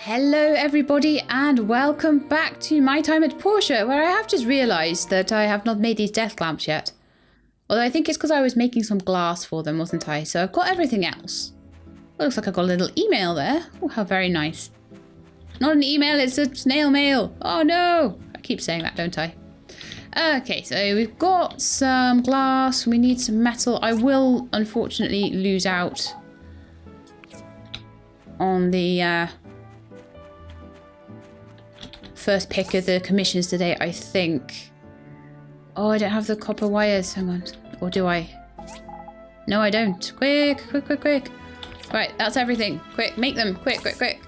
Hello everybody and welcome back to my time at Portia, where I have just realised that I have not made these desk lamps yet. Although I think it's because I was making some glass for them, wasn't I? So I've got everything else. Well, looks like I've got a little email there. Oh, how very nice. Not an email, it's a snail mail. Oh no! I keep saying that, don't I? Okay, so we've got some glass, we need some metal. I will unfortunately lose out on the first pick of the commissions today, I think. Oh, I don't have the copper wires. Hang on. Or do I? No, I don't. Quick, quick, quick, quick. Right, that's everything. Quick, make them. Quick, quick, quick.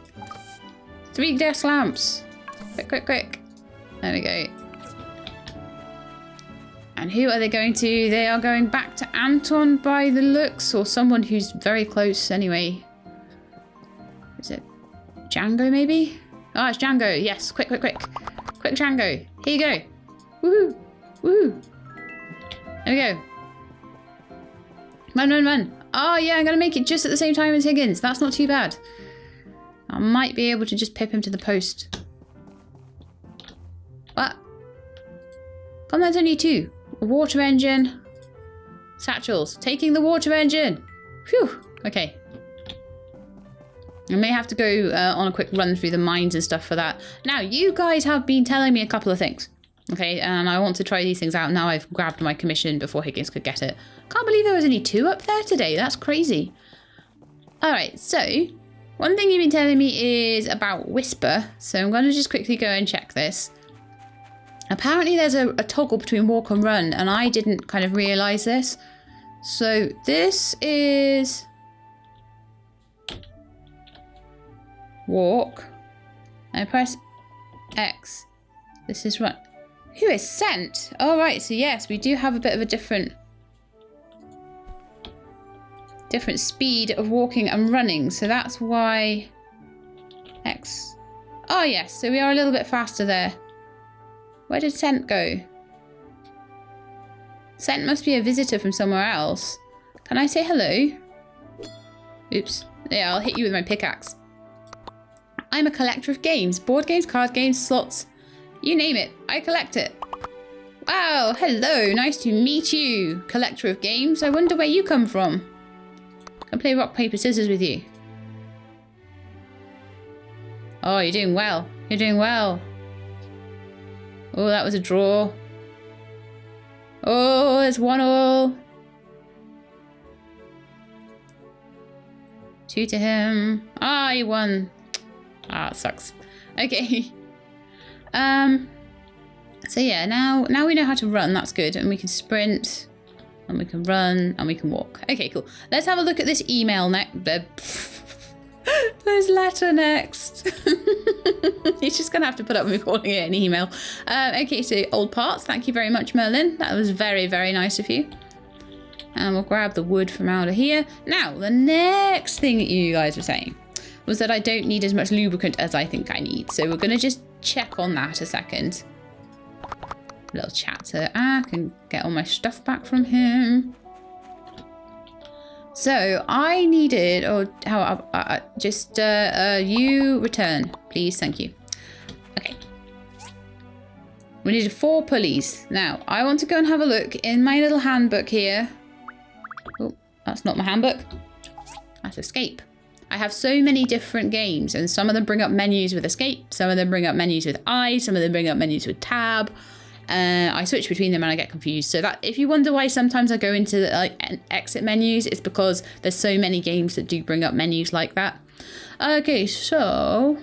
3 desk lamps. Quick, quick, quick. There we go. And who are they going to? They are going back to Anton by the looks, or someone who's very close anyway. Is it Django maybe? Oh, it's Django. Yes. Quick, quick, quick. Quick, Django. Here you go. Woohoo. Woohoo. There we go. Run, run, run. Oh, yeah, I'm going to make it just at the same time as Higgins. That's not too bad. I might be able to just pip him to the post. What? Come, that's only 2. A water engine. Satchels. Taking the water engine. Phew. Okay. I may have to go on a quick run through the mines and stuff for that. Now, you guys have been telling me a couple of things. Okay, and I want to try these things out. Now I've grabbed my commission before Higgins could get it. Can't believe there was only 2 up there today. That's crazy. Alright, so one thing you've been telling me is about Whisper. So I'm going to just quickly go and check this. Apparently there's a toggle between walk and run, and I didn't kind of realise this. So this is walk. I press X. This is run. Who is sent? Oh, right. So yes, we do have a bit of a different speed of walking and running. So that's why X. Oh, yes. So we are a little bit faster there. Where did Scent go? Scent must be a visitor from somewhere else. Can I say hello? Oops. Yeah, I'll hit you with my pickaxe. I'm a collector of games. Board games, card games, slots. You name it. I collect it. Wow. Hello. Nice to meet you. Collector of games. I wonder where you come from. Can play rock, paper, scissors with you. Oh, you're doing well. You're doing well. Oh, that was a draw. Oh, there's 1-all. 2 to him. Ah, you won. Ah, it sucks. Okay. So yeah, now we know how to run. That's good. And we can sprint. And we can run. And we can walk. Okay, cool. Let's have a look at this email next. This letter next. You're just going to have to put up with me calling it an email. Okay, so old parts. Thank you very much, Merlin. That was very, very nice of you. And we'll grab the wood from out of here. Now, the next thing that you guys were saying was that I don't need as much lubricant as I think I need. So we're going to just check on that a second. A little chat so I can get all my stuff back from him. So I needed, or how, you return, please, thank you. Okay. We needed 4 pulleys. Now, I want to go and have a look in my little handbook here. Oh, that's not my handbook. That's escape. I have so many different games, and some of them bring up menus with escape, some of them bring up menus with I, some of them bring up menus with tab. I switch between them and I get confused. So that if you wonder why sometimes I go into like exit menus, it's because there's so many games that do bring up menus like that. Okay, so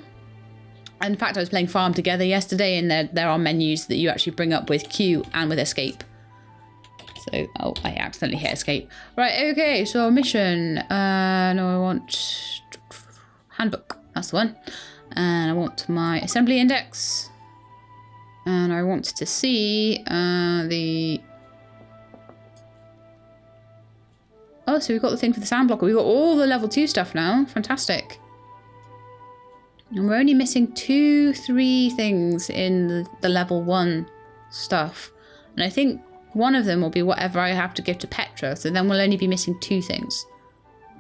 in fact I was playing Farm Together yesterday, and there are menus that you actually bring up with Q and with escape. So, oh, I accidentally hit escape. Right, okay, so mission. No, I want handbook. That's the one. And I want my assembly index. And I want to see the... Oh, so we've got the thing for the sand blocker. We've got all the level 2 stuff now. Fantastic. And we're only missing 3 things in the level 1 stuff. And I think one of them will be whatever I have to give to Petra. So then we'll only be missing 2 things.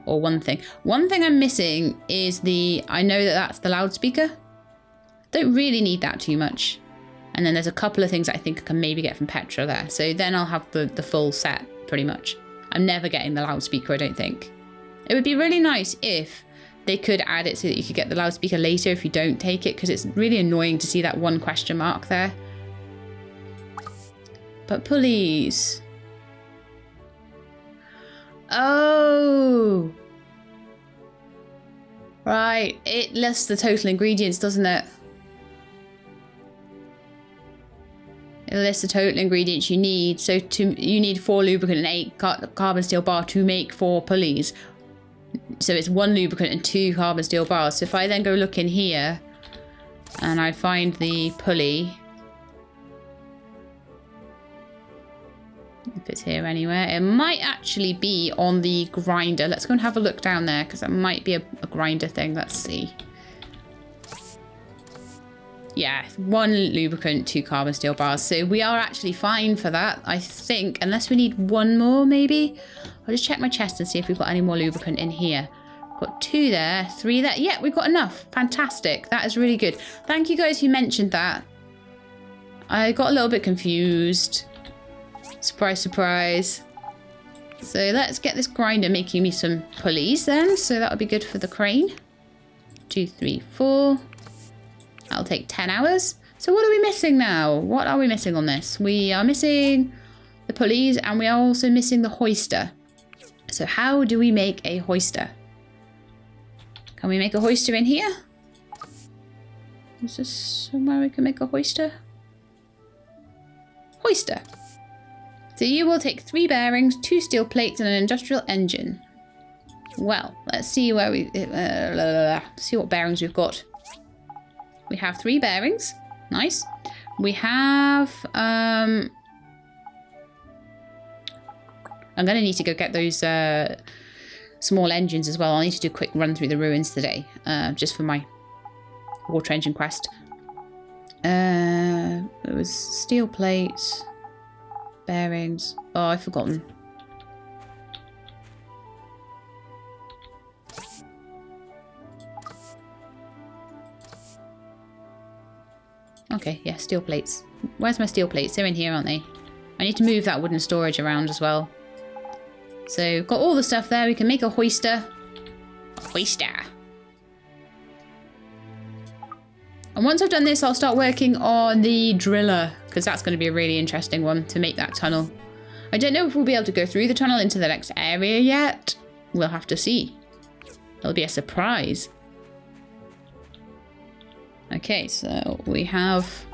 Or one thing. One thing I'm missing is I know that that's the loudspeaker. Don't really need that too much. And then there's a couple of things that I think I can maybe get from Petra there. So then I'll have the full set, pretty much. I'm never getting the loudspeaker, I don't think. It would be really nice if they could add it so that you could get the loudspeaker later if you don't take it, because it's really annoying to see that one question mark there. But please. Oh. Right. It lists the total ingredients, doesn't it? It lists the total ingredients you need. So you need 4 lubricant and 8 carbon steel bar to make 4 pulleys. So it's 1 lubricant and 2 carbon steel bars. So if I then go look in here and I find the pulley, if it's here anywhere, it might actually be on the grinder. Let's go and have a look down there because that might be a grinder thing. Let's see. Yeah, 1 lubricant, 2 carbon steel bars. So we are actually fine for that, I think. Unless we need 1 more, maybe. I'll just check my chest and see if we've got any more lubricant in here. Got 2 there, 3 there. Yeah, we've got enough. Fantastic. That is really good. Thank you guys who mentioned that. I got a little bit confused. Surprise, surprise. So let's get this grinder making me some pulleys then. So that would be good for the crane. 2, 3, 4. That'll take 10 hours. So what are we missing now? What are we missing on this? We are missing the pulleys and we are also missing the hoister. So how do we make a hoister? Can we make a hoister in here? Is this somewhere we can make a hoister? Hoister. So you will take 3 bearings, 2 steel plates and an industrial engine. Well, let's see where see what bearings we've got. We have 3 bearings. Nice. We have... I'm going to need to go get those small engines as well. I'll need to do a quick run through the ruins today. Just for my water engine quest. It was steel plates. Bearings. Oh, I've forgotten. Okay, yeah, steel plates. Where's my steel plates? They're in here, aren't they? I need to move that wooden storage around as well. So, got all the stuff there. We can make a hoister. A hoister. And once I've done this, I'll start working on the driller, because that's going to be a really interesting one to make that tunnel. I don't know if we'll be able to go through the tunnel into the next area yet. We'll have to see. It'll be a surprise. Okay, so we have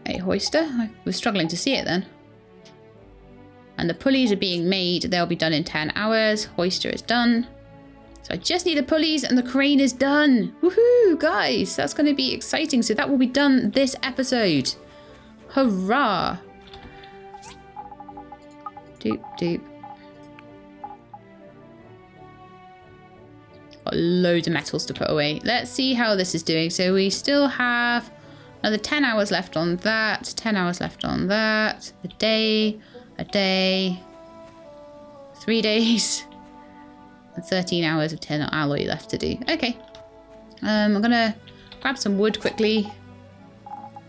a hoister. I was struggling to see it then. And the pulleys are being made. They'll be done in 10 hours. Hoister is done. So I just need the pulleys and the crane is done. Woohoo, guys. That's going to be exciting. So that will be done this episode. Hurrah. Doop, doop. Got loads of metals to put away. Let's see how this is doing. So we still have another 10 hours left on that. 10 hours left on that. A day. 3 days. And 13 hours of tin alloy left to do. Okay. I'm going to grab some wood quickly.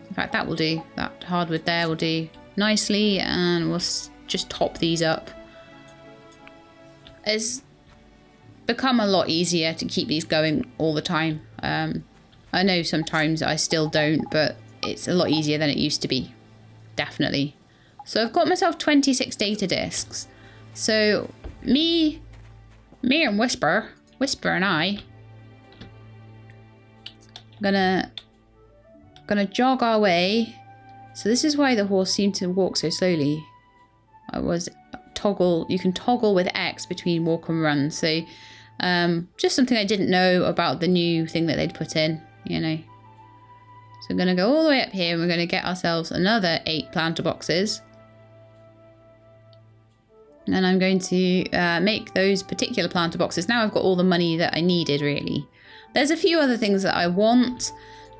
In fact, that will do. That hardwood there will do nicely. And we'll just top these up. It's become a lot easier to keep these going all the time. I know sometimes I still don't, but it's a lot easier than it used to be. Definitely. So I've got myself 26 data discs. So me and Whisper and I gonna jog our way. So this is why the horse seemed to walk so slowly. You can toggle with X between walk and run. So just something I didn't know about the new thing that they'd put in, you know. So I'm going to go all the way up here and we're going to get ourselves another 8 planter boxes. And I'm going to make those particular planter boxes. Now I've got all the money that I needed, really. There's a few other things that I want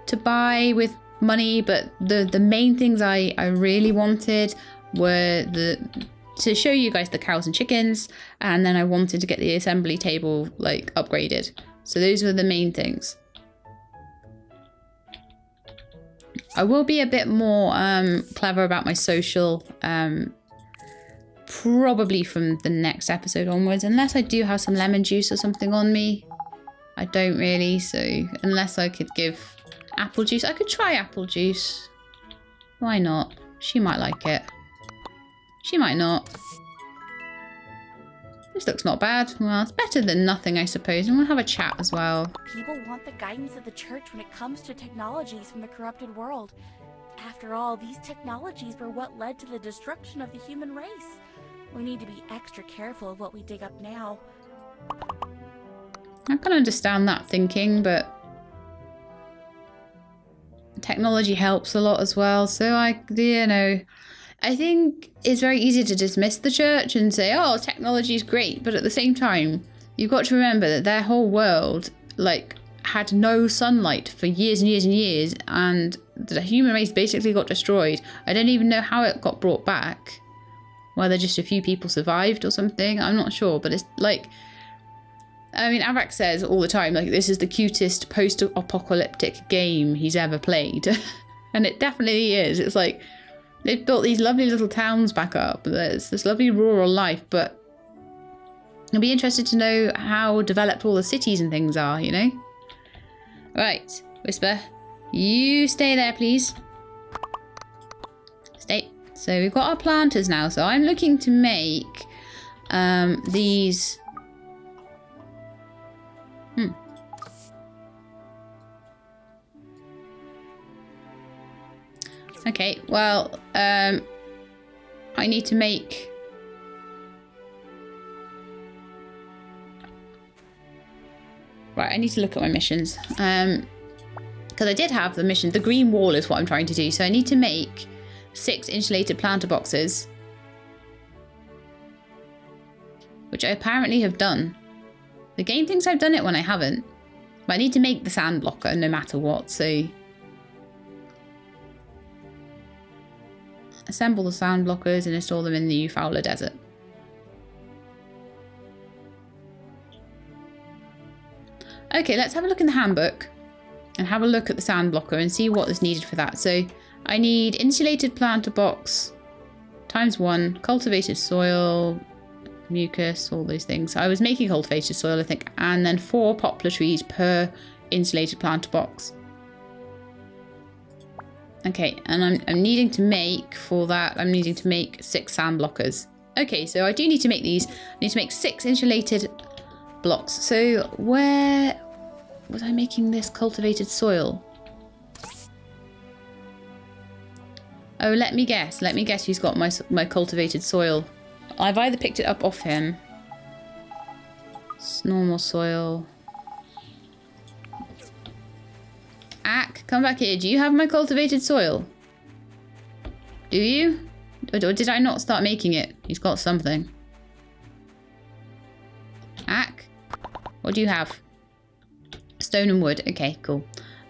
to buy with money, but the main things I really wanted were to show you guys the cows and chickens, and then I wanted to get the assembly table like upgraded. So those were the main things. I will be a bit more clever about my social, probably from the next episode onwards, unless I do have some lemon juice or something on me. I don't really, so unless I could give apple juice. I could try apple juice. Why not? She might like it. She might not. This looks not bad. Well, it's better than nothing, I suppose. And we'll have a chat as well. People want the guidance of the church when it comes to technologies from the corrupted world. After all, these technologies were what led to the destruction of the human race. We need to be extra careful of what we dig up now. I can understand that thinking, but technology helps a lot as well. So I think it's very easy to dismiss the church and say, oh, technology is great. But at the same time, you've got to remember that their whole world, like, had no sunlight for years and years and years. And the human race basically got destroyed. I don't even know how it got brought back. Whether just a few people survived or something. I'm not sure. But it's like, I mean, Avak says all the time, like, this is the cutest post-apocalyptic game he's ever played. And it definitely is. It's like, they've built these lovely little towns back up. There's this lovely rural life, but I'll be interested to know how developed all the cities and things are, you know? Right, Whisper, you stay there, please. Stay. So we've got our planters now. So I'm looking to make these... Okay, well, I need to make... Right, I need to look at my missions. Because I did have the mission. The green wall is what I'm trying to do. So I need to make 6 insulated planter boxes. Which I apparently have done. The game thinks I've done it when I haven't. But I need to make the sand blocker no matter what, so... Assemble the sand blockers and install them in the Fowler Desert. Okay, let's have a look in the handbook and have a look at the sand blocker and see what is needed for that. So I need insulated planter box ×1, cultivated soil, mucus, all those things. I was making cultivated soil, I think, and then 4 poplar trees per insulated planter box. Okay, and I'm needing to make, for that, I'm needing to make 6 sand blockers. Okay, so I do need to make these. I need to make 6 insulated blocks. So where was I making this cultivated soil? Oh, let me guess. Let me guess who's got my cultivated soil. I've either picked it up off him. It's normal soil. Ack, come back here. Do you have my cultivated soil? Do you? Or did I not start making it? He's got something. Ack, what do you have? Stone and wood. Okay, cool.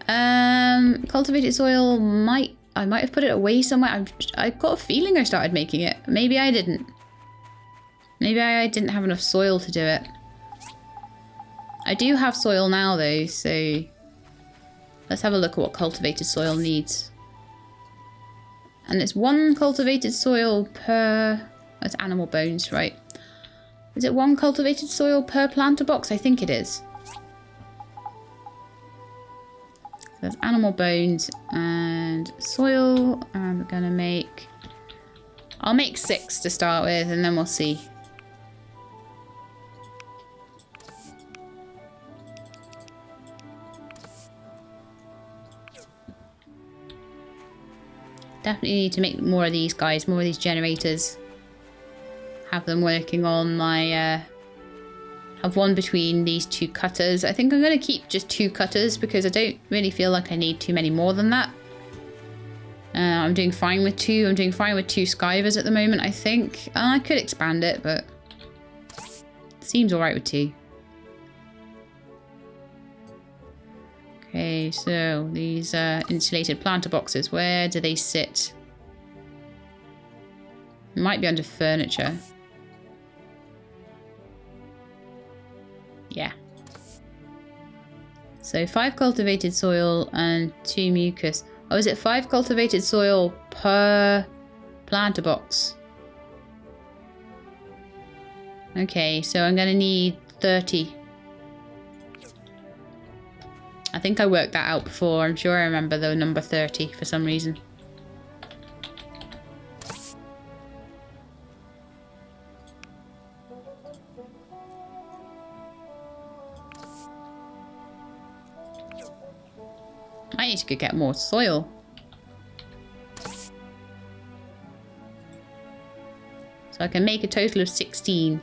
Cultivated soil I might have put it away somewhere. I've got a feeling I started making it. Maybe I didn't. Maybe I didn't have enough soil to do it. I do have soil now though, so let's have a look at what cultivated soil needs. And it's 1 cultivated soil per... That's animal bones, right? Is it 1 cultivated soil per planter box? I think it is. So that's animal bones and soil. And we're going to make... I'll make 6 to start with, and then we'll see. Definitely need to make more of these guys, more of these generators. Have them working on my... have one between these 2 cutters. I think I'm going to keep just 2 cutters because I don't really feel like I need too many more than that. I'm doing fine with 2. I'm doing fine with 2 skivers at the moment, I think. I could expand it, but... Seems alright with 2. Okay, so these insulated planter boxes, where do they sit? It might be under furniture. Yeah. So 5 cultivated soil and 2 mucus. Oh, is it 5 cultivated soil per planter box? Okay, so I'm going to need 30. I think I worked that out before. I'm sure I remember the number 30 for some reason. I need to go get more soil. So I can make a total of 16.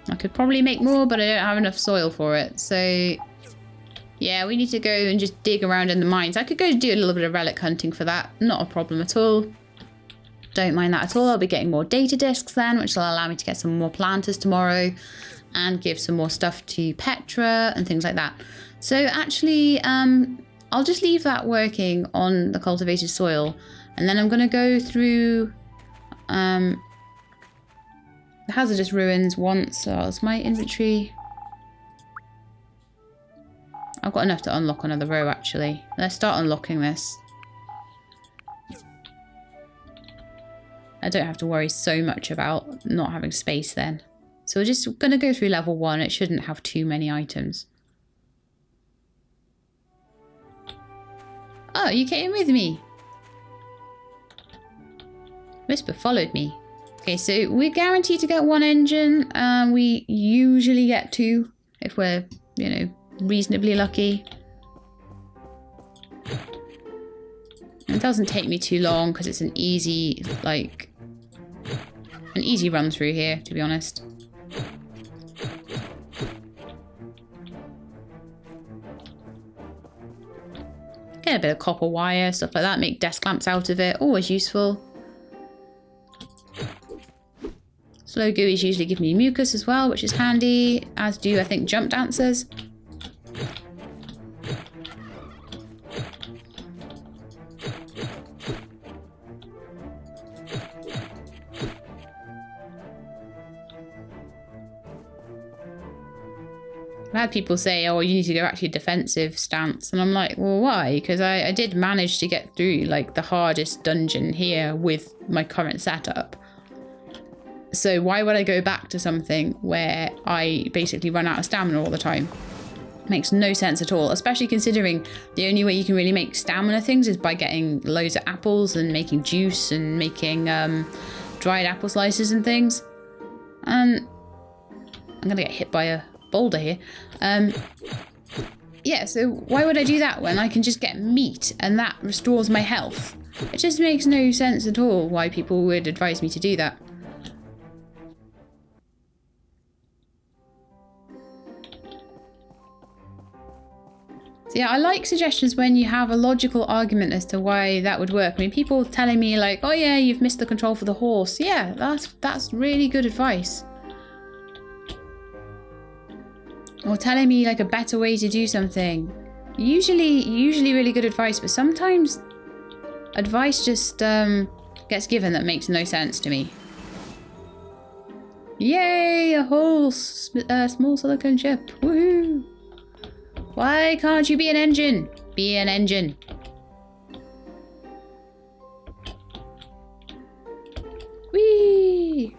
I could probably make more, but I don't have enough soil for it. So, yeah, we need to go and just dig around in the mines. I could go do a little bit of relic hunting for that. Not a problem at all. Don't mind that at all. I'll be getting more data discs then, which will allow me to get some more planters tomorrow and give some more stuff to Petra and things like that. So actually, I'll just leave that working on the cultivated soil. And then I'm going to go through the hazardous ruins once. So it's my inventory. I've got enough to unlock another row, actually. Let's start unlocking this. I don't have to worry so much about not having space then. So we're just going to go through level 1. It shouldn't have too many items. Oh, you came with me. Whisper followed me. Okay, so we're guaranteed to get 1 engine. We usually get 2 if we're, you know, reasonably lucky. It doesn't take me too long because it's an easy, like, an easy run through here, to be honest. Get a bit of copper wire, stuff like that. Make desk lamps out of it. Always useful. Slow gooeys usually give me mucus as well, which is handy. As do, I think, jump dancers. I've had people say, oh, you need to go actually defensive stance. And I'm like, well, why? Because I did manage to get through, like, the hardest dungeon here with my current setup. So why would I go back to something where I basically run out of stamina all the time? Makes no sense at all, especially considering the only way you can really make stamina things is by getting loads of apples and making juice and making dried apple slices and things. I'm going to get hit by a boulder here. Yeah, so why would I do that when I can just get meat and that restores my health? It just makes no sense at all why people would advise me to do that. So yeah, I like suggestions when you have a logical argument as to why that would work. I mean, people telling me like, oh yeah, you've missed the control for the horse. Yeah, that's really good advice. Or telling me like a better way to do something. Usually really good advice, but sometimes advice just gets given that makes no sense to me. Yay, a whole small silicon chip. Woohoo! Why can't you be an engine? Be an engine. Whee!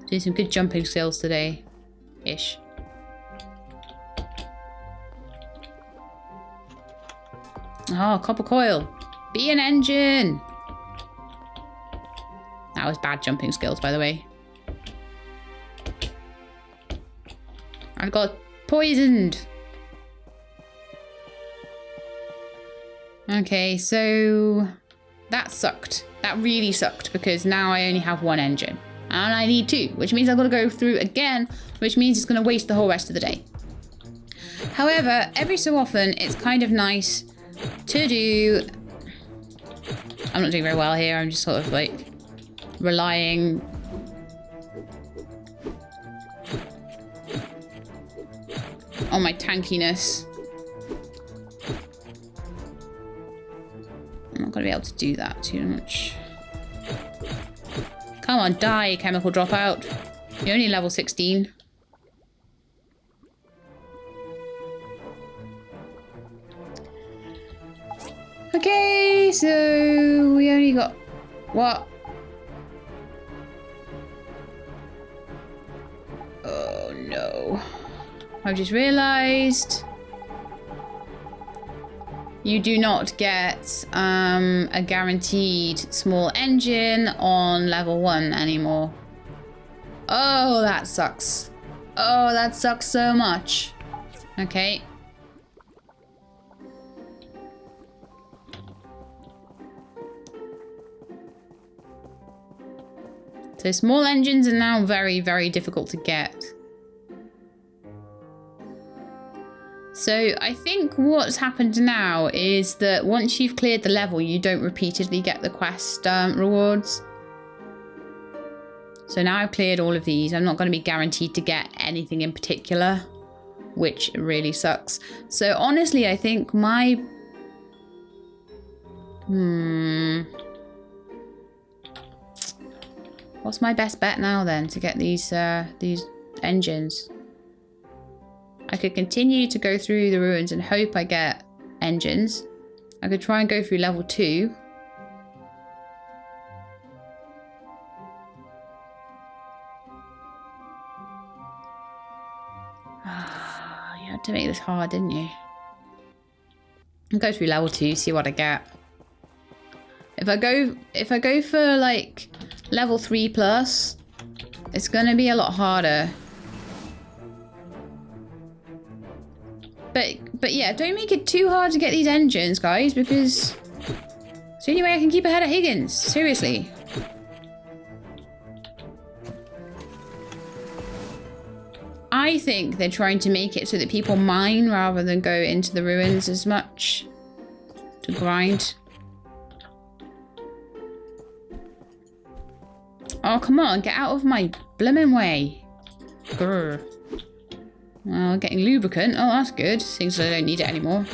Doing some good jumping skills today. Ish. Oh, copper coil. Be an engine. That was bad jumping skills, by the way. I got poisoned. Okay, so that sucked. That really sucked because now I only have 1 engine. And I need 2, which means I've got to go through again, which means it's going to waste the whole rest of the day. However, every so often, it's kind of nice to do... I'm not doing very well here. I'm just sort of like relying... on my tankiness. going to be able to do that too much. Come on, die, chemical dropout. You're only level 16. Okay, so we only got... What? Oh no. I've just realised you do not get a guaranteed small engine on level 1 anymore. Oh, that sucks. Oh, that sucks so much. Okay. So small engines are now very, very difficult to get. So I think what's happened now is that once you've cleared the level, you don't repeatedly get the quest rewards. So now I've cleared all of these. I'm not going to be guaranteed to get anything in particular, which really sucks. So honestly, I think my... What's my best bet now then to get these engines? I could continue to go through the ruins and hope I get engines. I could try and go through level 2. You had to make this hard, didn't you? I'll go through level 2, see what I get. If I go for like level 3 plus, it's gonna be a lot harder. But yeah, don't make it too hard to get these engines, guys, because it's the only way I can keep ahead of Higgins. Seriously. I think they're trying to make it so that people mine rather than go into the ruins as much to grind. Oh, come on, get out of my blimmin' way. Grr. Well, getting lubricant. Oh, that's good. Seems I don't need it anymore.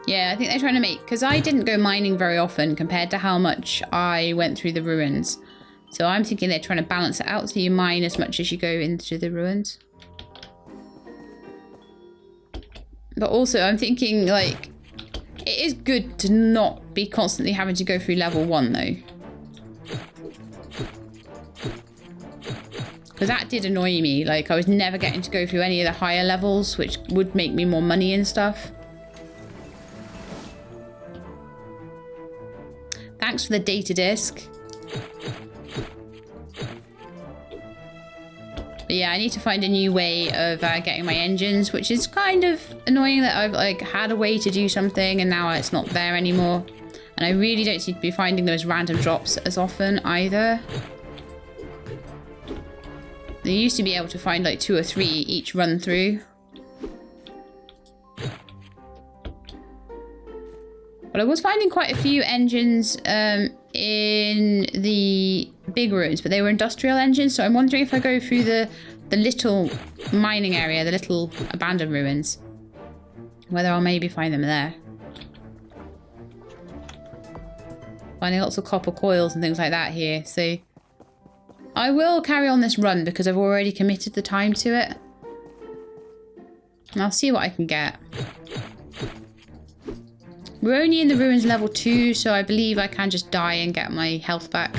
Yeah, I think they're trying to make... Because I didn't go mining very often compared to how much I went through the ruins. So I'm thinking they're trying to balance it out so you mine as much as you go into the ruins. But also I'm thinking, like... It is good to not be constantly having to go through level 1, though. Because that did annoy me. Like, I was never getting to go through any of the higher levels, which would make me more money and stuff. Thanks for the data disk. But yeah, I need to find a new way of getting my engines, which is kind of annoying that I've like had a way to do something and now it's not there anymore. And I really don't seem to be finding those random drops as often either. They used to be able to find like 2 or 3 each run through. But I was finding quite a few engines in the big rooms, but they were industrial engines. So I'm wondering if I go through the little mining area, the little abandoned ruins, whether I'll maybe find them there. Finding lots of copper coils and things like that here. So I will carry on this run because I've already committed the time to it. And I'll see what I can get. We're only in the ruins level 2, so I believe I can just die and get my health back.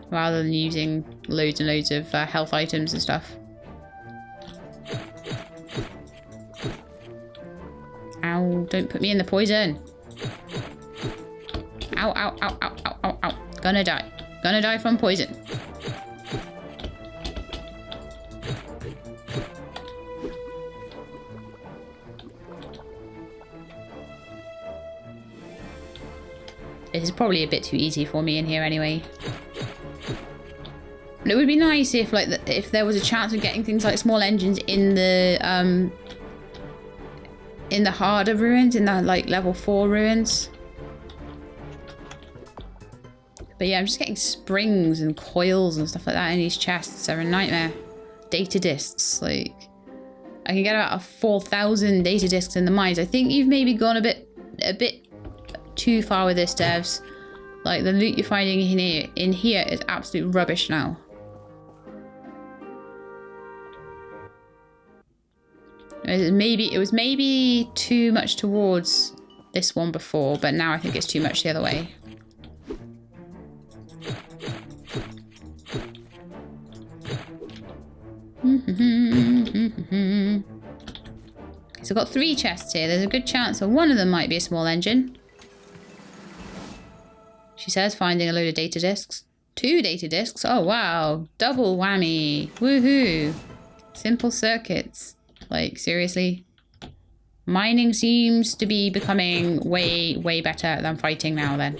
Rather than using loads and loads of health items and stuff. Ow, don't put me in the poison. Ow, ow, ow, ow, ow, ow, ow. Gonna die. Gonna die from poison. This is probably a bit too easy for me in here anyway. But it would be nice if like if there was a chance of getting things like small engines in the harder ruins, in the like level 4 ruins. But yeah, I'm just getting springs and coils and stuff like that in these chests. They're a nightmare. Data discs, like I can get about 4,000 data discs in the mines. I think you've maybe gone a bit too far with this, devs. Like, the loot you're finding in here is absolute rubbish now. It was maybe too much towards this one before, but now I think it's too much the other way. So I've got 3 chests here. There's a good chance that one of them might be a small engine. She says, finding a load of data discs. 2 data discs. Oh, wow. Double whammy. Woohoo. Simple circuits. Like, seriously? Mining seems to be becoming way, way better than fighting now, then.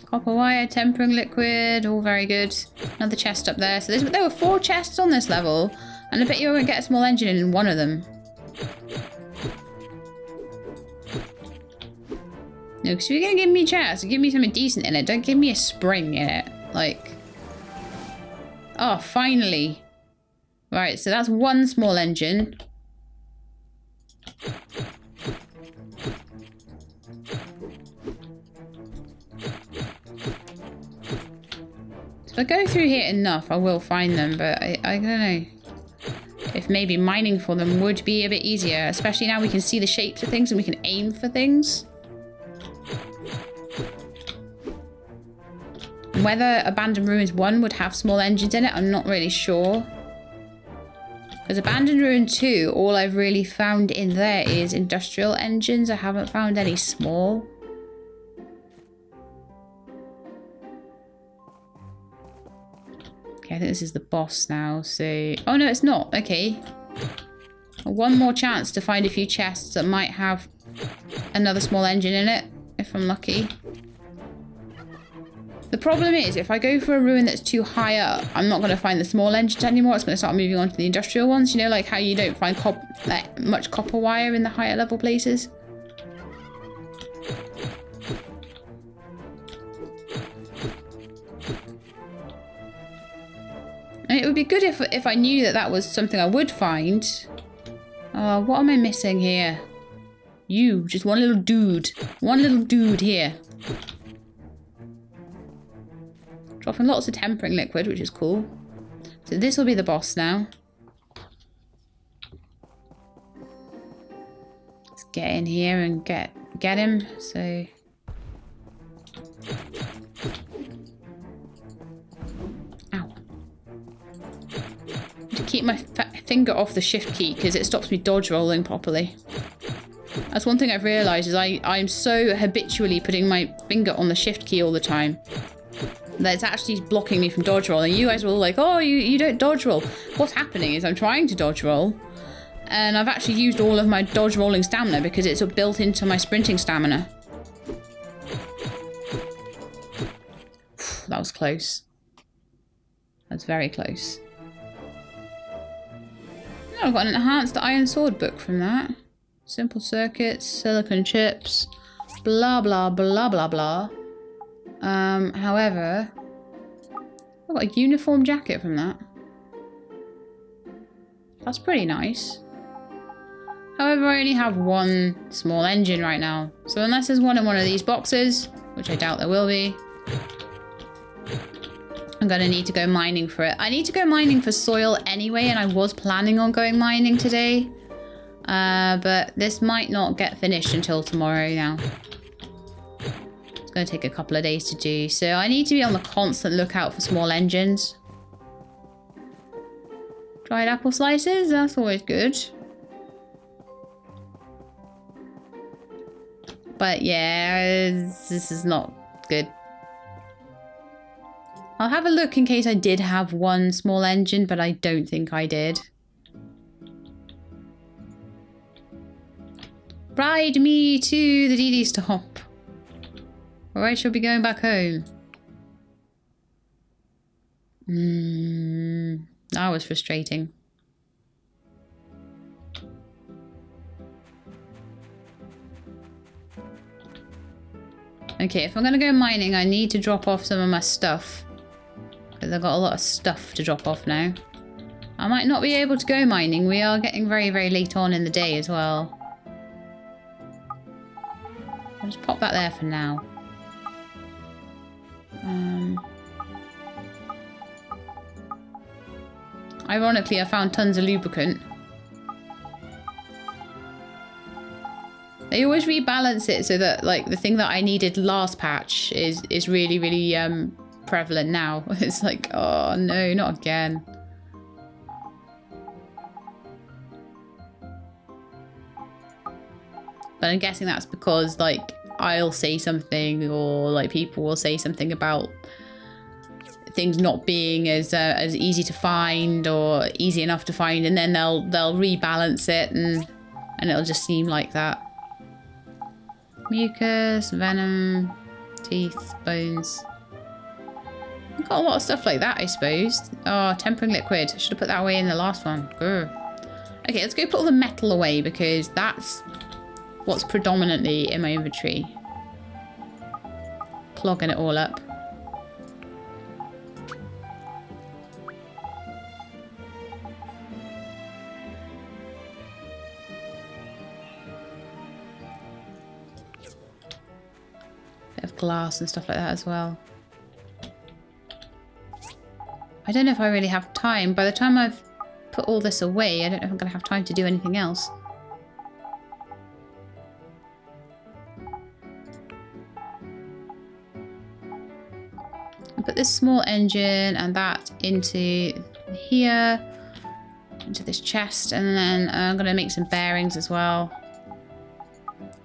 Copper wire, tempering liquid, all very good. Another chest up there. So there were 4 chests on this level, and I bet you won't get a small engine in one of them. No, because if you're going to give me chests, give me something decent in it. Don't give me a spring in it. Like... Oh, finally. Right, so that's 1 small engine. If I go through here enough, I will find them, but I don't know if maybe mining for them would be a bit easier, especially now we can see the shapes of things and we can aim for things. Whether Abandoned Ruins 1 would have small engines in it, I'm not really sure. Because Abandoned Ruin 2, all I've really found in there is industrial engines. I haven't found any small. Okay, I think this is the boss now, so... Oh, no, it's not. Okay. 1 more chance to find a few chests that might have another small engine in it, if I'm lucky. The problem is, if I go for a ruin that's too high up, I'm not going to find the small engines anymore. It's going to start moving on to the industrial ones. You know, like how you don't find much copper wire in the higher level places. And it would be good if I knew that that was something I would find. Oh, what am I missing here? You, just one little dude. One little dude here. Dropping lots of tempering liquid, which is cool. So this will be the boss now. Let's get in here and get him. So ow. To keep my finger off the shift key because it stops me dodge rolling properly. That's one thing I've realised is I'm so habitually putting my finger on the shift key all the time that it's actually blocking me from dodge rolling. You guys were all like, oh, you don't dodge roll. What's happening is I'm trying to dodge roll, and I've actually used all of my dodge rolling stamina because it's built into my sprinting stamina. That was close. That's very close. Oh, I've got an enhanced iron sword book from that. Simple circuits, silicon chips, blah, blah, blah, blah, blah. However, I've got a uniform jacket from that. That's pretty nice. However, I only have 1 small engine right now. So unless there's one in one of these boxes, which I doubt there will be, I'm gonna need to go mining for it. I need to go mining for soil anyway, and I was planning on going mining today. But this might not get finished until tomorrow now. It's going to take a couple of days to do. So I need to be on the constant lookout for small engines. Dried apple slices, that's always good. But yeah, this is not good. I'll have a look in case I did have 1 small engine, but I don't think I did. Ride me to the DD stop, or I shall be going back home. That was frustrating. Okay, if I'm going to go mining, I need to drop off some of my stuff. But they've got a lot of stuff to drop off now. I might not be able to go mining. We are getting very, very late on in the day as well. I'll just pop that there for now. Ironically, I found tons of lubricant. They always rebalance it so that, like, the thing that I needed last patch is really, really prevalent now. It's like, oh no, not again. But I'm guessing that's because, like, I'll say something, or like people will say something about things not being as easy to find or easy enough to find, and then they'll rebalance it, and it'll just seem like that. Mucus, venom, teeth, bones. I've got a lot of stuff like that, I suppose. Oh, tempering liquid. I should have put that away in the last one. Grr. Okay, let's go put all the metal away, because that's what's predominantly in my inventory. Clogging it all up. Bit of glass and stuff like that as well. I don't know if I really have time. By the time I've put all this away, I don't know if I'm going to have time to do anything else. I'll put this small engine and that into here, into this chest, and then I'm going to make some bearings as well.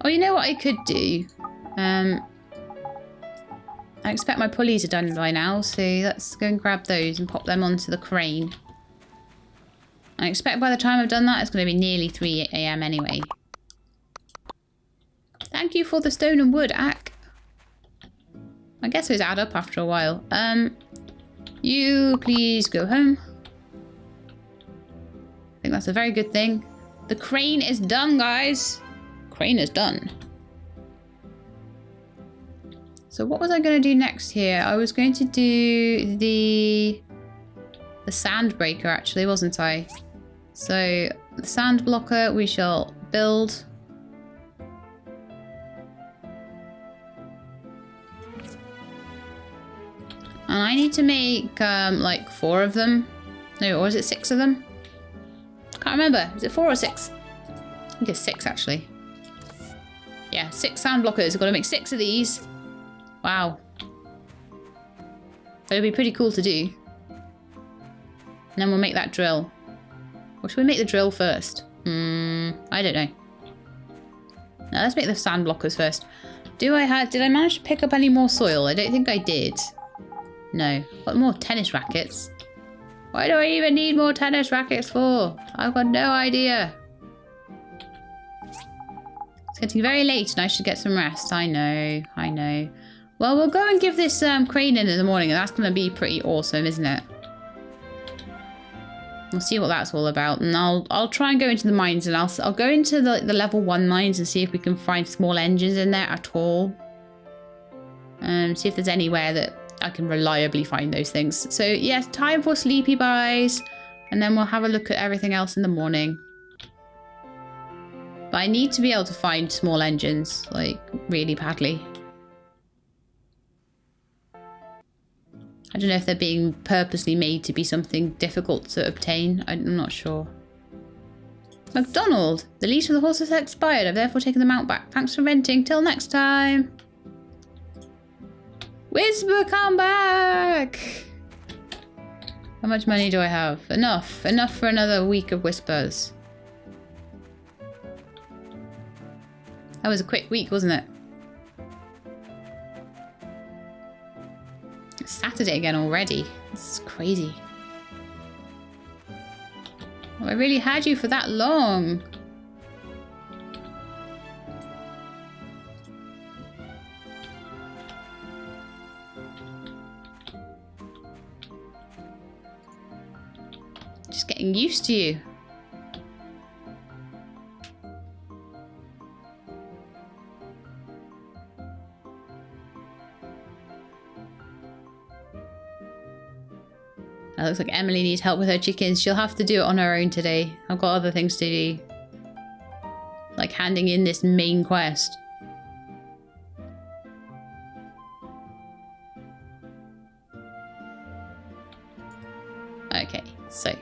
Oh, you know what I could do? I expect my pulleys are done by now, so let's go and grab those and pop them onto the crane. I expect by the time I've done that, it's going to be nearly 3 AM anyway. Thank you for the stone and wood, Ack. I guess those add up after a while. You please go home. I think that's a very good thing. The crane is done, guys. Crane is done. So what was I going to do next here? I was going to do the sand breaker, actually, wasn't I? So the sand blocker we shall build. And I need to make like 4 of them. No, or is it 6 of them? Can't remember. Is it 4 or 6? I think it's 6 actually. Yeah, 6 sand blockers. I've got to make 6 of these. Wow. It'd be pretty cool to do. And then we'll make that drill. Or should we make the drill first? I don't know. No, let's make the sand blockers first. Did I manage to pick up any more soil? I don't think I did. No. What more tennis rackets? Why do I even need more tennis rackets for? I've got no idea. It's getting very late and I should get some rest. I know, I know. Well, we'll go and give this crane in the morning, and that's going to be pretty awesome, isn't it? We'll see what that's all about, and I'll try and go into the mines, and I'll go into the level 1 mines and see if we can find small engines in there at all. See if there's anywhere that I can reliably find those things. So yes, time for sleepy buys, and then we'll have a look at everything else in the morning. But I need to be able to find small engines, like, really badly. I don't know if they're being purposely made to be something difficult to obtain. I'm not sure. McDonald! The lease for the horses has expired. I've therefore taken the mount back. Thanks for renting. Till next time. Whisper, come back! How much money do I have? Enough. Enough for another week of whispers. That was a quick week, wasn't it? It's Saturday again already. This is crazy. Oh, I really had you for that long. Just getting used to you. looks like Emily needs help with her chickens. She'll have to do it on her own today. I've got other things to do. Like handing in this main quest. Okay, so.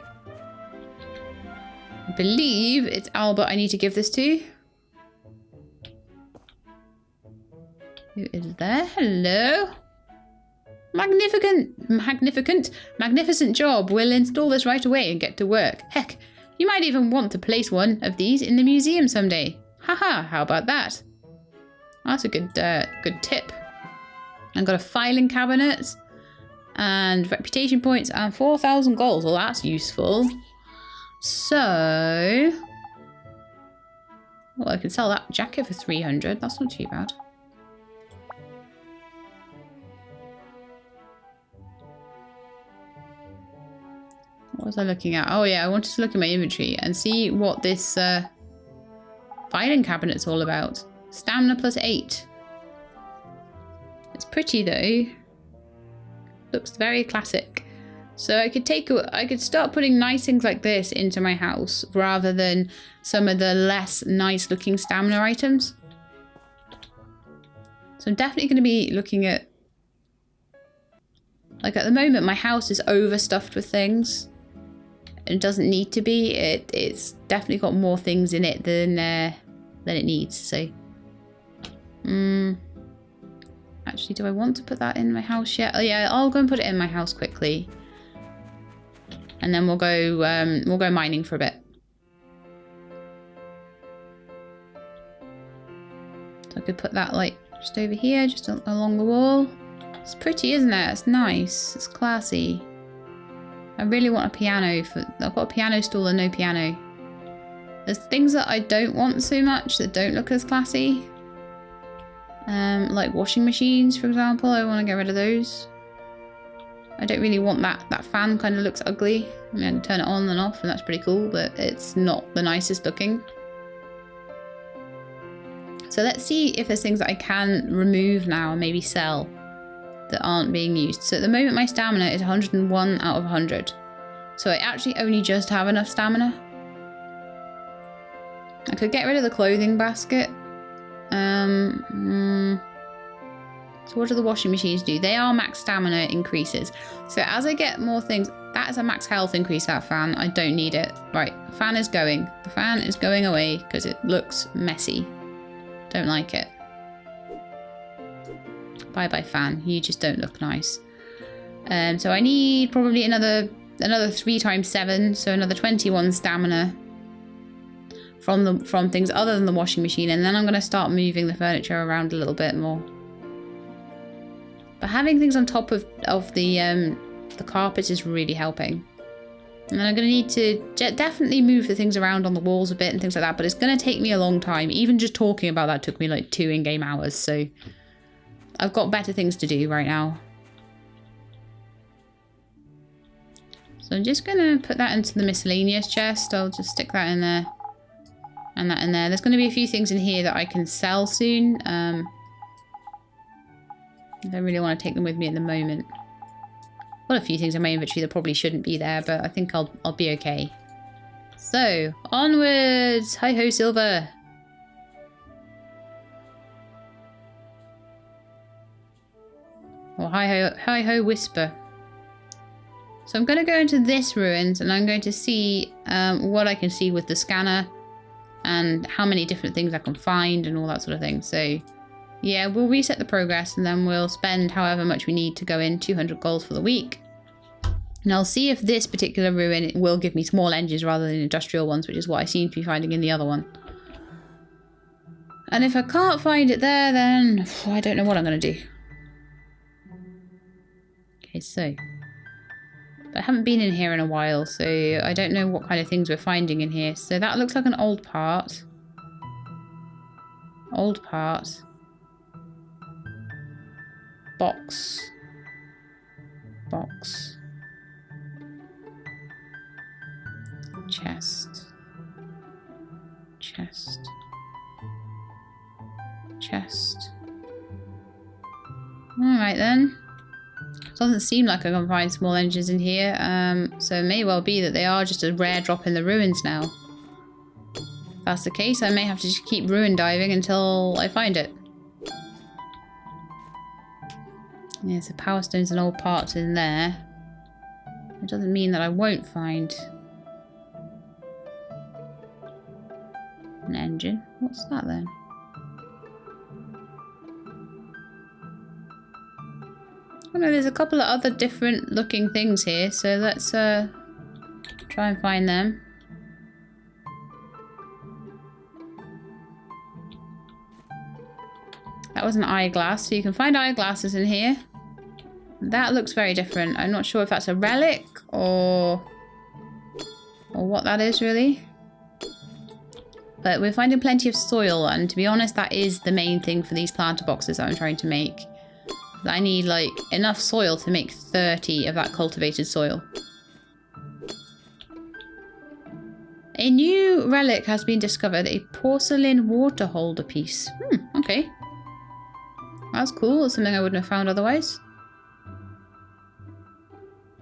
I believe it's Albert I need to give this to. Who is there? Hello? Magnificent job. We'll install this right away and get to work. Heck, you might even want to place one of these in the museum someday. Haha, how about that? That's a good tip. I've got a filing cabinet and reputation points and 4,000 gold. Well, that's useful. So, well, I can sell that jacket for 300. That's not too bad. What was I looking at? Oh yeah, I wanted to look at my inventory and see what this filing cabinet's all about. Stamina plus 8. It's pretty though. Looks very classic. So I could start putting nice things like this into my house rather than some of the less nice looking stamina items. So I'm definitely going to be looking at, like at the moment my house is overstuffed with things. It doesn't need to be. It's definitely got more things in it than it needs. So, actually, do I want to put that in my house yet? Oh yeah, I'll go and put it in my house quickly, and then we'll go mining for a bit. So I could put that like just over here, just along the wall. It's pretty, isn't it? It's nice. It's classy. I really want a piano. I've got a piano stool and no piano. There's things that I don't want so much that don't look as classy. Like washing machines, for example. I want to get rid of those. I don't really want that. That fan kind of looks ugly. I mean, I can turn it on and off and that's pretty cool, but it's not the nicest looking. So let's see if there's things that I can remove now and maybe sell that aren't being used. So at the moment my stamina is 101 out of 100. So I actually only just have enough stamina. I could get rid of the clothing basket. So what do the washing machines do? They are max stamina increases. So as I get more things, that is a max health increase, that fan. I don't need it. Right, the fan is going. The fan is going away because it looks messy. Don't like it. Bye bye fan, you just don't look nice. So I need probably another 3 times 7, so another 21 stamina from things other than the washing machine, and then I'm going to start moving the furniture around a little bit more. But having things on top of the carpets is really helping. And then I'm going to need to definitely move the things around on the walls a bit and things like that, but it's going to take me a long time. Even just talking about that took me like 2 in-game hours, so I've got better things to do right now. So I'm just going to put that into the miscellaneous chest. I'll just stick that in there. And that in there. There's going to be a few things in here that I can sell soon. I don't really want to take them with me at the moment. I've got a few things in my inventory that probably shouldn't be there, but I think I'll be okay. So, onwards! Hi-ho, Silver! Or hi-ho, Whisper. So I'm going to go into this ruins and I'm going to see what I can see with the scanner and how many different things I can find and all that sort of thing. So yeah, we'll reset the progress and then we'll spend however much we need to go in, 200 gold for the week. And I'll see if this particular ruin will give me small engines rather than industrial ones, which is what I seem to be finding in the other one. And if I can't find it there, then I don't know what I'm going to do. Okay, so but I haven't been in here in a while, so I don't know what kind of things we're finding in here. So that looks like an old part. Old part. Box. Box. Chest. Chest. Chest. Alright then. So Doesn't seem like I can find small engines in here, so it may well be that they are just a rare drop in the ruins now. If that's the case, I may have to just keep ruin diving until I find it. Yeah, so power stones and old parts in there. It doesn't mean that I won't find an engine. What's that then? Oh no, there's a couple of other different looking things here, so let's try and find them. That was an eyeglass, so you can find eyeglasses in here. That looks very different. I'm not sure if that's a relic or what that is really. But we're finding plenty of soil, and to be honest, that is the main thing for these planter boxes that I'm trying to make. I need like enough soil to make 30 of that cultivated soil. A new relic has been discovered, a porcelain water holder piece. Okay. That's cool. That's something I wouldn't have found otherwise.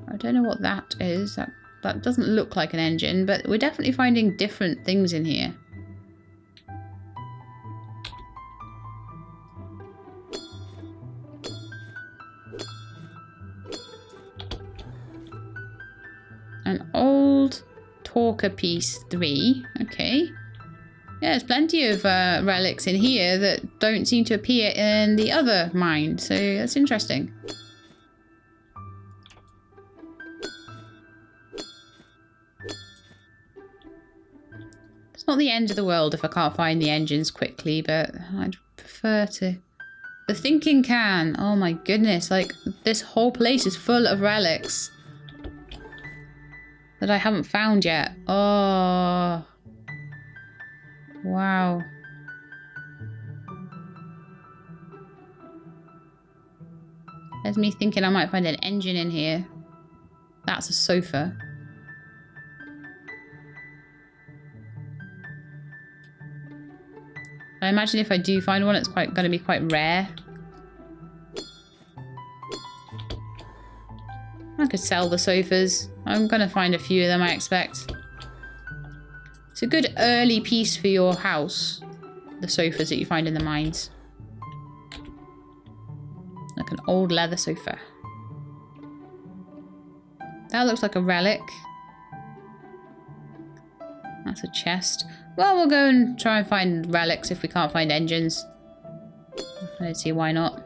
I don't know what that is. That doesn't look like an engine, but we're definitely finding different things in here. An old talker piece 3. Okay. Yeah, there's plenty of relics in here that don't seem to appear in the other mine, so that's interesting. It's not the end of the world if I can't find the engines quickly, but I'd prefer to... The thinking can. Oh my goodness, like this whole place is full of relics that I haven't found yet. Oh... Wow. There's me thinking I might find an engine in here. That's a sofa. I imagine if I do find one, it's going to be quite rare. I could sell the sofas. I'm going to find a few of them, I expect. It's a good early piece for your house, the sofas that you find in the mines. Like an old leather sofa. That looks like a relic. That's a chest. Well, we'll go and try and find relics if we can't find engines. I don't see why not.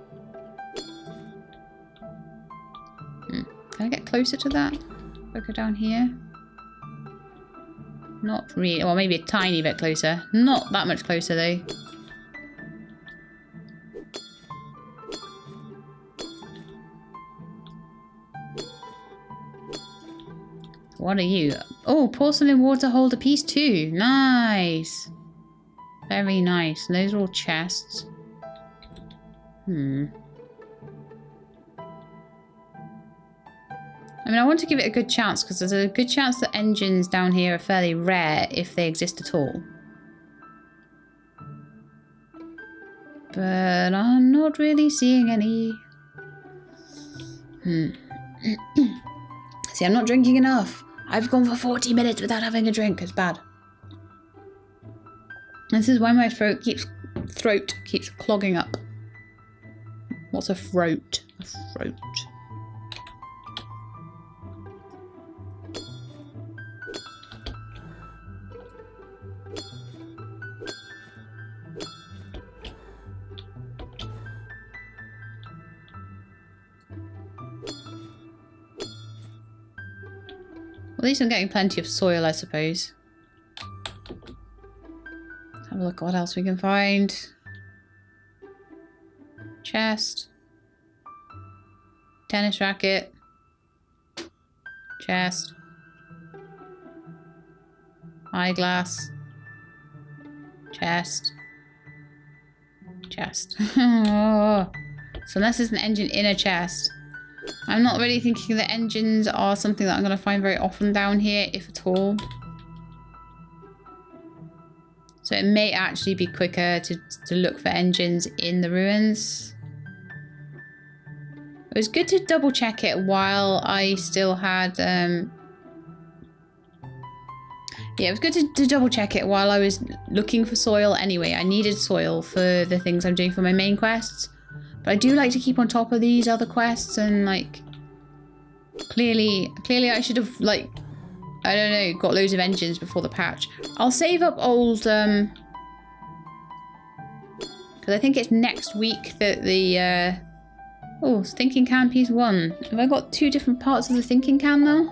Can I get closer to that? If I go down here? Not really. Well, maybe a tiny bit closer. Not that much closer, though. What are you? Oh, porcelain water holder piece 2. Nice. Very nice. And those are all chests. I mean, I want to give it a good chance because there's a good chance that engines down here are fairly rare if they exist at all. But I'm not really seeing any. See, I'm not drinking enough. I've gone for 40 minutes without having a drink. It's bad. This is why my throat keeps clogging up. What's a throat? A throat. At least I'm getting plenty of soil, I suppose. Have a look at what else we can find. Chest. Tennis racket. Chest. Eyeglass. Chest. Chest. Oh. So unless there's an engine in a chest. I'm not really thinking that engines are something that I'm going to find very often down here, if at all. So it may actually be quicker to look for engines in the ruins. It was good to double check it while I still had... Yeah, it was good to double check it while I was looking for soil anyway. I needed soil for the things I'm doing for my main quests. But I do like to keep on top of these other quests and, like... Clearly I should have, like... I don't know, got loads of engines before the patch. I'll save up old, because I think it's next week that the, oh, thinking can piece 1. Have I got 2 different parts of the thinking can now?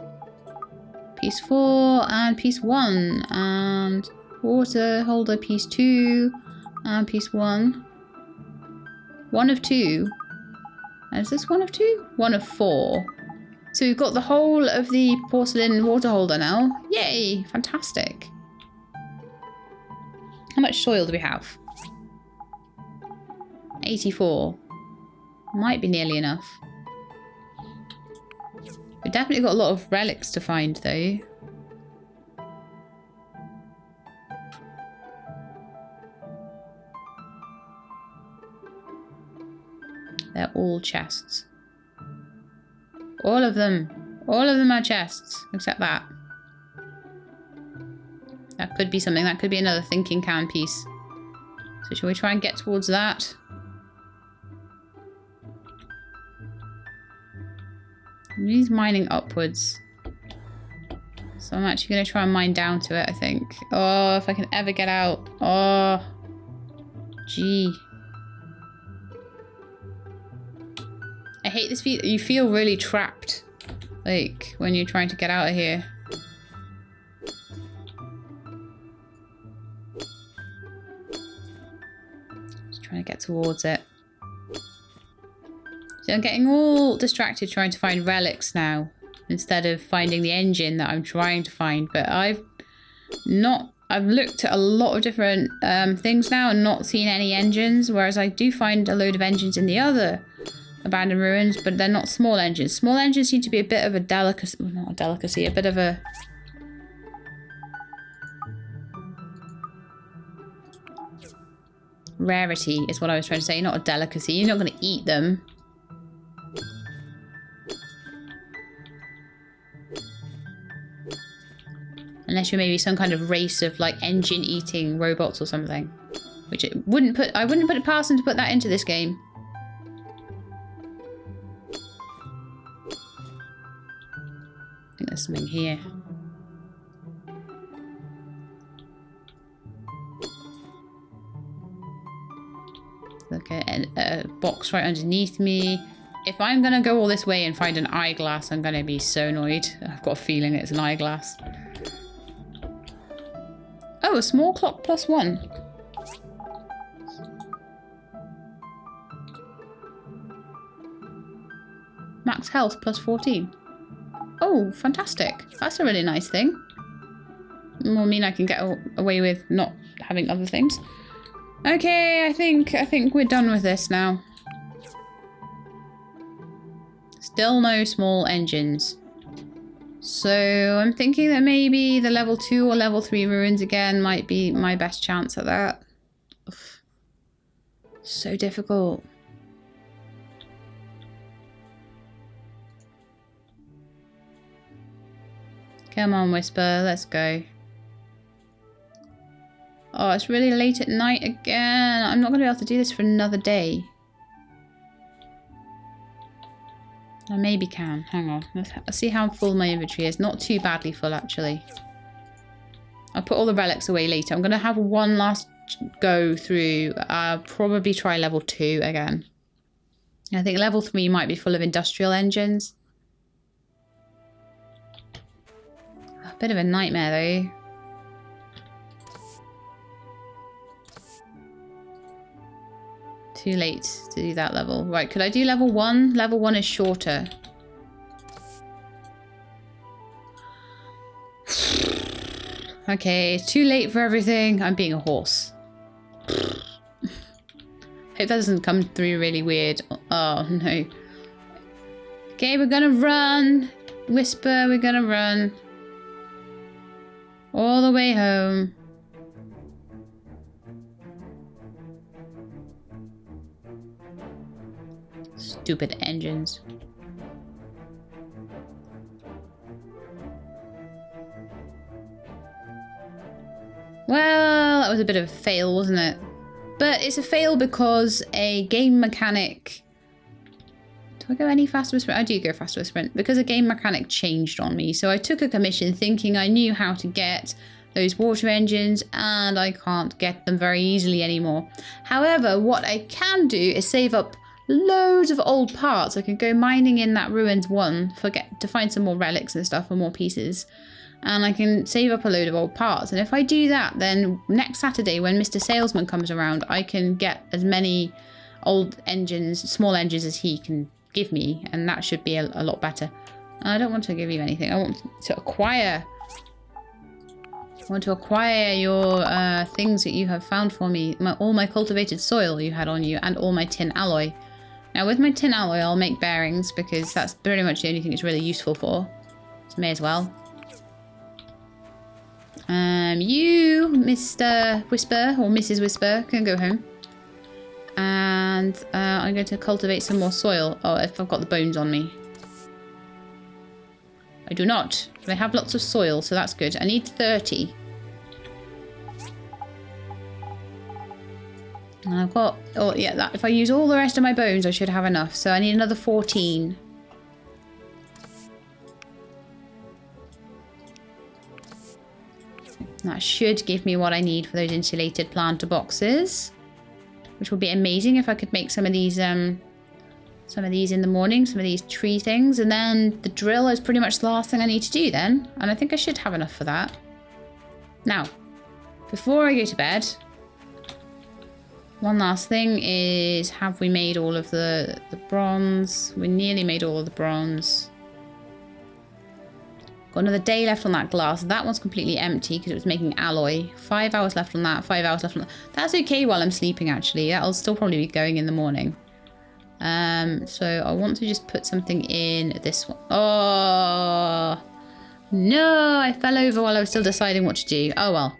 Piece 4 and piece 1. And water holder piece 2 and piece 1. 1 of 2. And is this 1 of 2? 1 of 4. So we've got the whole of the porcelain water holder now. Yay! Fantastic. How much soil do we have? 84. Might be nearly enough. We've definitely got a lot of relics to find though. They're all chests. All of them. All of them are chests. Except that. That could be something. That could be another thinking can piece. So shall we try and get towards that? He's mining upwards. So I'm actually going to try and mine down to it, I think. Oh, if I can ever get out. Oh. Gee. I hate this feel. You feel really trapped, like, when you're trying to get out of here. Just trying to get towards it. So I'm getting all distracted trying to find relics now, instead of finding the engine that I'm trying to find. But I've looked at a lot of different things now and not seen any engines, whereas I do find a load of engines in the other abandoned ruins, but they're not small engines. Small engines seem to be a bit of a delicacy. Well, not a delicacy, a bit of a... rarity is what I was trying to say, not a delicacy. You're not going to eat them. Unless you're maybe some kind of race of, like, engine-eating robots or something. Which I wouldn't put it past them to put that into this game. I think there's something here. Okay, a box right underneath me. If I'm going to go all this way and find an eyeglass, I'm going to be so annoyed. I've got a feeling it's an eyeglass. Oh, a small clock +1. Max health +14. Oh, fantastic. That's a really nice thing. Will mean I can get away with not having other things. Okay, I think we're done with this now. Still no small engines. So I'm thinking that maybe the level 2 or level 3 ruins again might be my best chance at that. Oof. So difficult. Come on, Whisper, let's go. Oh, it's really late at night again. I'm not going to be able to do this for another day. I maybe can. Hang on. Let's see how full my inventory is. Not too badly full, actually. I'll put all the relics away later. I'm going to have one last go through. I'll probably try level 2 again. I think level 3 might be full of industrial engines. A bit of a nightmare, though. Too late to do that level. Right, could I do level 1? Level 1 is shorter. Okay, it's too late for everything. I'm being a horse. Hope that doesn't come through really weird. Oh, no. Okay, we're gonna run. Whisper, we're gonna run. All the way home. Stupid engines. Well, that was a bit of a fail, wasn't it? But it's a fail because a game mechanic... Do I go any faster with sprint? I do go faster with sprint because a game mechanic changed on me. So I took a commission thinking I knew how to get those water engines, and I can't get them very easily anymore. However, what I can do is save up loads of old parts. I can go mining in that ruins one to find some more relics and stuff or more pieces. And I can save up a load of old parts. And if I do that, then next Saturday when Mr. Salesman comes around, I can get as many old engines, small engines as he can give me. And that should be a lot better. I don't want to give you anything. I want to acquire. I want to acquire your things that you have found for me. All my cultivated soil you had on you and all my tin alloy. Now with my tin alloy, I'll make bearings because that's pretty much the only thing it's really useful for. So may as well. You, Mr. Whisper, or Mrs. Whisper, can go home. And I'm going to cultivate some more soil. Oh, if I've got the bones on me. I do not. But I have lots of soil, so that's good. I need 30. And I've got... Oh, yeah, that, if I use all the rest of my bones, I should have enough. So I need another 14. That should give me what I need for those insulated planter boxes, which would be amazing if I could make some of these in the morning, some of these tree things, and then the drill is pretty much the last thing I need to do then, and I think I should have enough for that. Now, before I go to bed, one last thing is, have we made all of the bronze? We nearly made all of the bronze. Got another day left on that glass. That one's completely empty because it was making alloy. 5 hours left on that. 5 hours left on that. That's okay while I'm sleeping, actually. That'll still probably be going in the morning. So I want to just put something in this one. Oh, no. I fell over while I was still deciding what to do. Oh, well.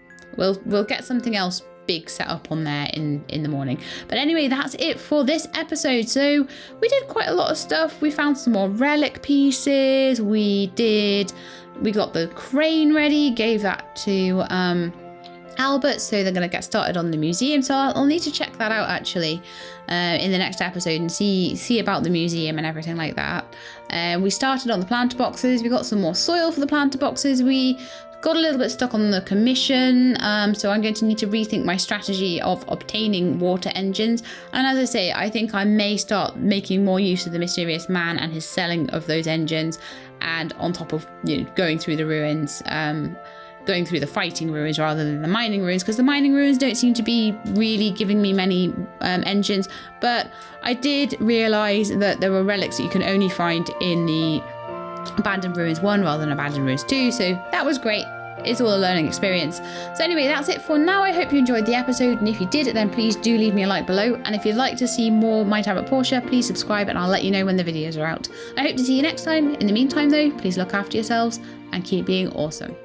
We'll get something else big set up on there in the morning. But anyway, that's it for this episode. So we did quite a lot of stuff. We found some more relic pieces. We got the crane ready, gave that to Albert, so they're going to get started on the museum. So I'll need to check that out actually in the next episode and see about the museum and everything like that. We started on the planter boxes. We got some more soil for the planter boxes. We got a little bit stuck on the commission, so I'm going to need to rethink my strategy of obtaining water engines. And as I say, I think I may start making more use of the mysterious man and his selling of those engines, and on top of going through the ruins, going through the fighting ruins rather than the mining ruins, because the mining ruins don't seem to be really giving me many engines. But I did realise that there were relics that you can only find in the Abandoned Ruins 1 rather than Abandoned Ruins 2, so that was great. It's all a learning experience. So anyway, that's it for now. I hope you enjoyed the episode, and if you did, then please do leave me a like below. And if you'd like to see more My Time at Portia, please subscribe and I'll let you know when the videos are out. I hope to see you next time. In the meantime though, please look after yourselves and keep being awesome.